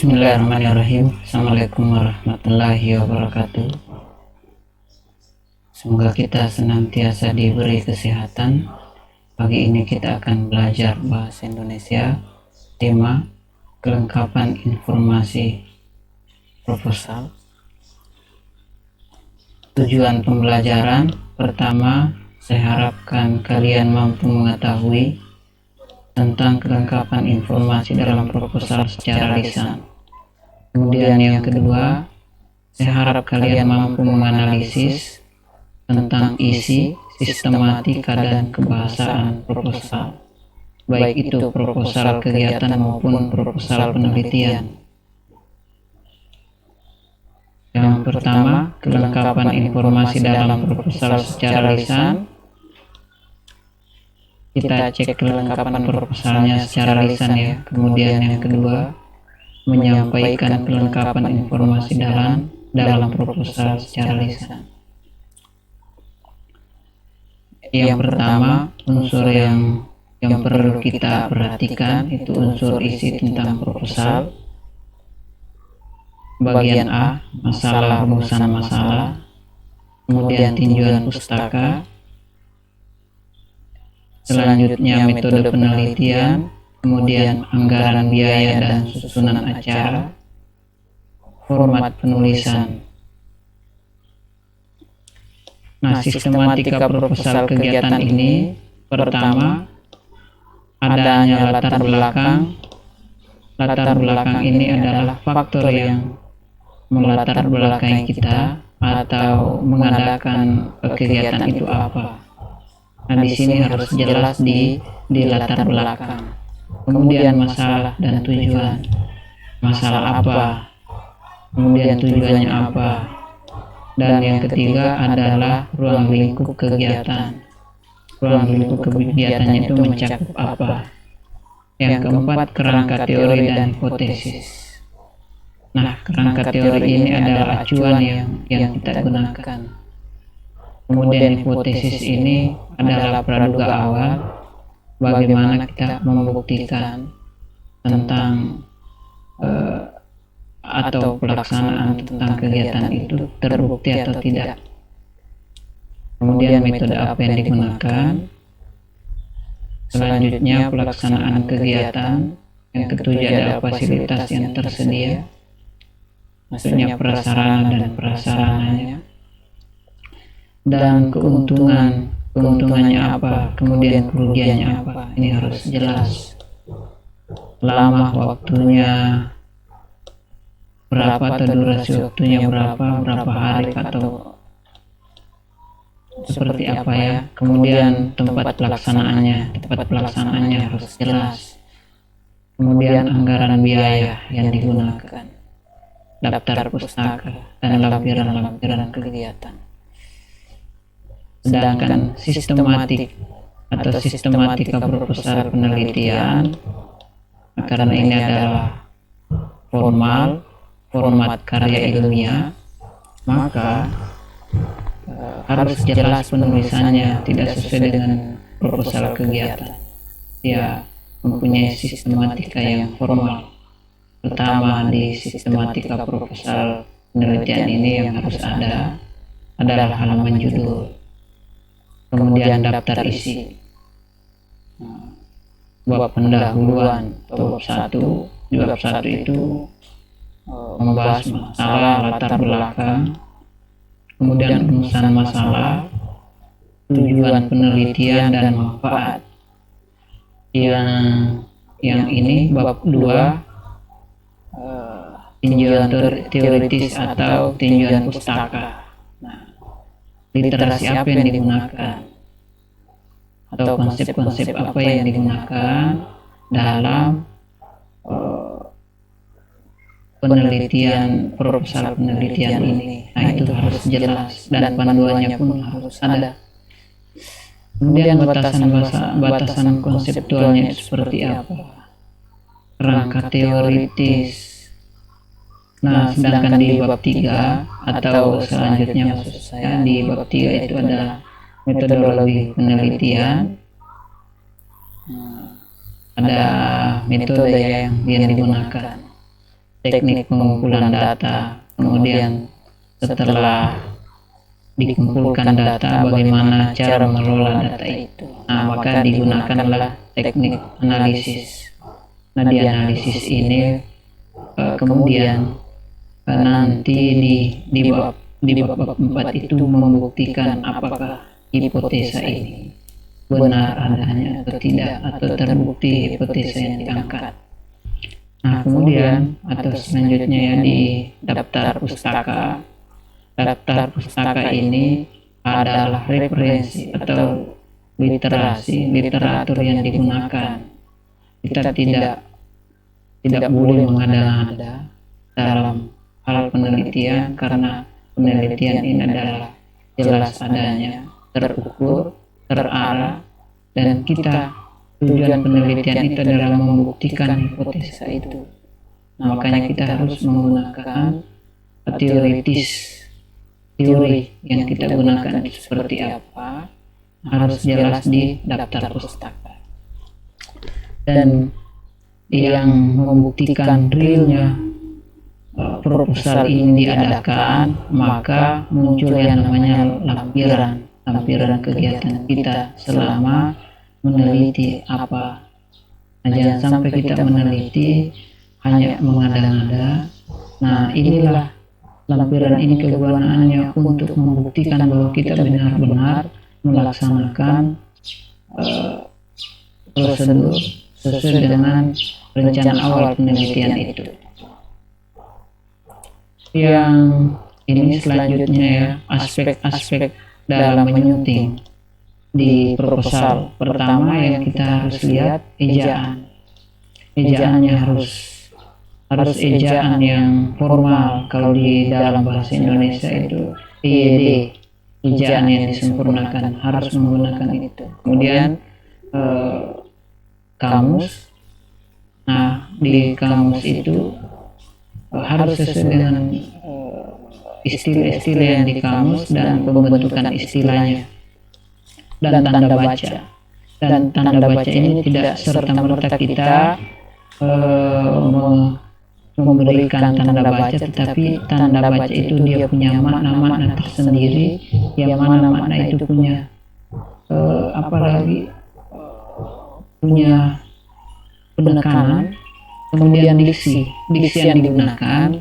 Bismillahirrahmanirrahim. Assalamualaikum warahmatullahi wabarakatuh. Semoga kita senantiasa diberi kesehatan. Pagi ini kita akan belajar bahasa Indonesia. Tema kelengkapan informasi proposal. Tujuan pembelajaran pertama, saya harapkan kalian mampu mengetahui tentang kelengkapan informasi dalam proposal secara lisan. Kemudian yang kedua, saya harap kalian mampu menganalisis tentang isi, sistematika, dan kebahasaan proposal, baik itu proposal kegiatan maupun proposal penelitian. Yang pertama, kelengkapan informasi dalam proposal secara lisan. Kita cek kelengkapan proposalnya secara lisan ya. Kemudian yang kedua, menyampaikan kelengkapan informasi dalam proposal secara lisan. Yang pertama, unsur yang perlu kita perhatikan itu unsur isi tentang proposal. Bagian A, masalah, rumusan masalah. Kemudian tinjauan pustaka. Selanjutnya metode penelitian, kemudian anggaran biaya dan susunan acara, format penulisan. Nah, sistematika proposal kegiatan ini pertama, adanya latar belakang. Latar belakang ini adalah faktor yang melatar belakangi kita atau mengadakan kegiatan itu apa. Nah, di sini harus jelas di latar belakang. Kemudian masalah dan tujuan. Masalah apa? Kemudian tujuannya apa? Dan yang ketiga adalah ruang lingkup kegiatan. Ruang lingkup kegiatannya itu mencakup apa? Yang keempat, kerangka teori dan hipotesis. Nah, kerangka teori ini adalah acuan yang kita gunakan. Kemudian hipotesis ini adalah praduga awal bagaimana kita membuktikan tentang atau pelaksanaan tentang kegiatan itu terbukti atau tidak. Kemudian metode apa yang digunakan. Selanjutnya pelaksanaan kegiatan. Yang ketujuh adalah fasilitas yang tersedia, maksudnya prasarana dan prasarananya. Dan keuntungannya apa, kemudian kerugiannya apa, ini harus jelas. Lama waktunya berapa atau durasi waktunya berapa hari atau seperti apa ya. Kemudian tempat pelaksanaannya harus jelas. Kemudian anggaran biaya yang digunakan, daftar pustaka, dan lampiran-lampiran kegiatan. Sedangkan sistematika proposal penelitian, karena ini adalah format karya ilmiah, maka harus jelas penulisannya, tidak sesuai dengan proposal kegiatan. Ya, mempunyai sistematika yang formal. Pertama, di sistematika proposal penelitian ini yang harus ada adalah halaman judul. Kemudian daftar isi, bab pendahuluan atau bab 1. Di bab 1 itu membahas masalah, latar belakang, kemudian rumusan masalah, tujuan penelitian dan manfaat. Yang ini bab 2, tinjauan teoritis atau tinjauan pustaka. Literasi apa yang digunakan atau konsep-konsep apa yang digunakan dalam penelitian, proposal penelitian ini. Nah, itu harus jelas dan panduannya pun harus ada. Kemudian batasan konseptualnya itu seperti apa, kerangka teoritis. Nah, sedangkan di bab 3 atau selanjutnya maksud saya di bab 3 itu adalah metodologi penelitian. Ada metode yang digunakan. teknik pengumpulan data, kemudian setelah dikumpulkan data, bagaimana cara mengelola data itu. Nah, maka digunakanlah teknik analisis. Nah, di analisis ini kemudian nanti di bab 4 itu membuktikan apakah hipotesa ini benar adanya atau tidak, atau terbukti hipotesa yang diangkat. Nah, kemudian atau selanjutnya ya di daftar pustaka. Daftar pustaka ini adalah referensi atau literatur yang digunakan. Kita tidak boleh mengada-ngada dalam hal penelitian, karena penelitian ini adalah jelas adanya, terukur, terarah, dan tujuan penelitian itu adalah membuktikan hipotesa itu. Nah, makanya kita harus menggunakan teori yang kita gunakan itu seperti apa, harus jelas di daftar pustaka. Dan yang membuktikan realnya proposal ini diadakan, maka muncul yang namanya lampiran kegiatan kita selama meneliti apa. Nah, jangan sampai kita meneliti hanya mengada-ngada. Nah, inilah lampiran ini kegunaannya untuk membuktikan bahwa kita benar-benar melaksanakan prosedur sesuai dengan rencana awal penelitian itu. Yang ini selanjutnya ya, aspek-aspek dalam menyunting di proposal. Pertama yang kita harus lihat ejaan. Ejaannya harus ejaan yang formal. Kalau di dalam bahasa Indonesia itu EYD, ejaan yang disempurnakan, harus menggunakan itu. Kemudian kamus. Nah, di kamus itu harus sesuai dengan istilah-istilah yang di kamus dan pembentukan istilahnya, dan tanda baca. Dan tanda baca ini tidak serta-merta kita memberikan tanda baca, tetapi tanda baca itu dia punya makna-makna tersendiri, yang mana-makna itu punya apalagi punya penekanan. Kemudian diksi yang digunakan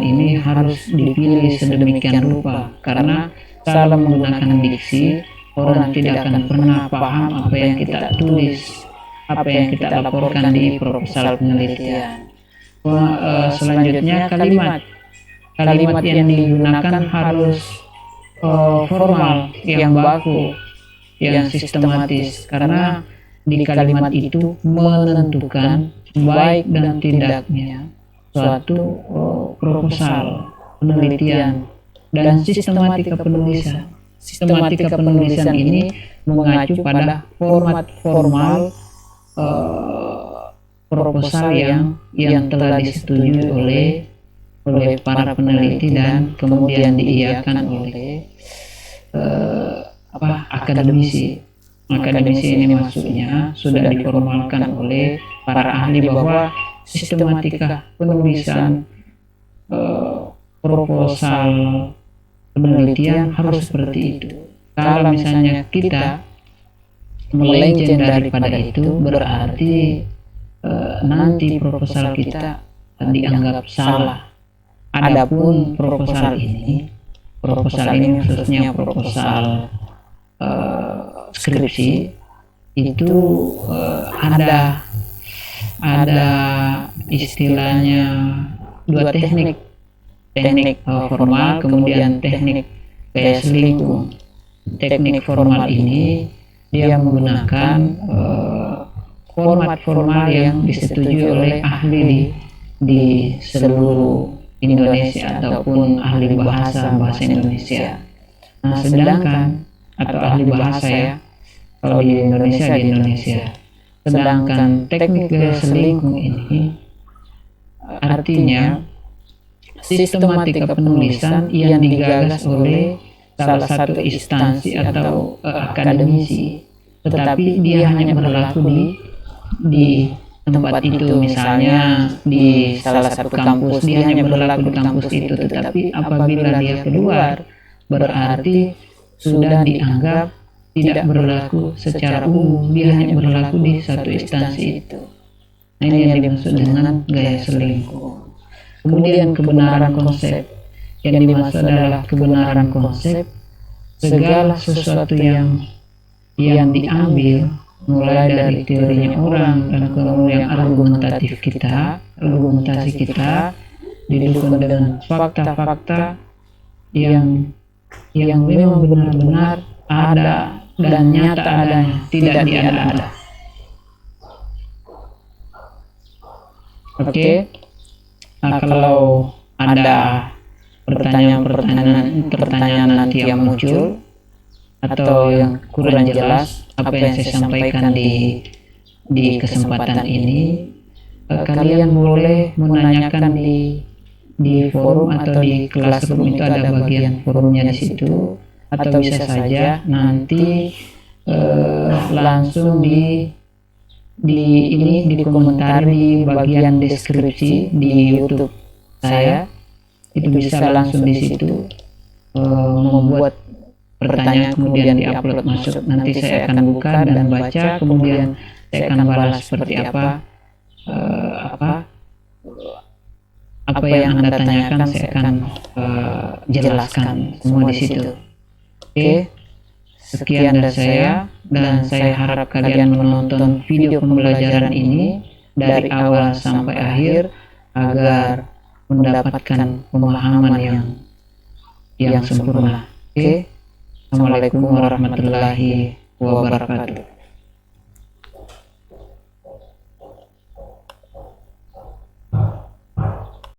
ini harus dipilih sedemikian rupa, karena salah menggunakan diksi, orang tidak akan pernah paham apa yang kita tulis, apa yang kita laporkan di proposal penelitian. Selanjutnya kalimat yang digunakan harus formal, yang baku, yang sistematis, karena di kalimat itu menentukan baik dan tidaknya suatu proposal penelitian. Dan sistematika penulisan ini mengacu pada format formal proposal yang telah disetujui oleh para peneliti dan kemudian diiyakan oleh akademisi. Akademisi ini maksudnya sudah diformalkan oleh para ahli bahwa sistematika penulisan proposal penelitian harus seperti itu. Kalau misalnya kita melenceng daripada itu, berarti nanti proposal kita dianggap salah. Adapun proposal ini khususnya proposal skripsi itu ada istilahnya dua teknik formal, kemudian teknik kayak selingkuh. Teknik formal ini dia menggunakan format formal yang disetujui oleh ahli di seluruh Indonesia ataupun ahli bahasa Indonesia. Nah, sedangkan atau ahli bahasa ya, kalau di Indonesia. Sedangkan teknik selingkuh ini artinya sistematika penulisan yang digagas oleh salah satu instansi atau akademisi, tetapi dia hanya berlaku di tempat itu, misalnya di salah satu kampus dia hanya berlaku di kampus itu, tetapi apabila dia keluar berarti sudah dianggap tidak berlaku secara umum, dia hanya berlaku di satu instansi itu. Nah, ini yang dimaksud dengan gaya selingkuh. Kemudian kebenaran konsep, yang dimaksud adalah kebenaran konsep segala sesuatu yang diambil mulai dari teorinya orang dan kemudian argumentasi kita didukung dengan fakta-fakta yang memang benar-benar ada dan nyata adanya, tidak diada-ada. Oke. Nah, kalau ada pertanyaan nanti yang muncul atau yang kurang jelas apa yang saya sampaikan di kesempatan ini, kalian boleh menanyakan di forum atau di classroom, itu ada bagian forumnya di situ, atau bisa saja nanti langsung di komentar di bagian deskripsi di YouTube saya. Itu bisa langsung di situ membuat pertanyaan kemudian diupload masuk. Nanti saya akan buka dan baca, kemudian saya akan balas seperti apa yang Anda tanyakan, saya akan jelaskan semua di situ. Oke, sekian dari saya, dan saya harap kalian menonton video pembelajaran ini dari awal sampai akhir agar mendapatkan pemahaman yang sempurna. Oke. Assalamualaikum warahmatullahi wabarakatuh.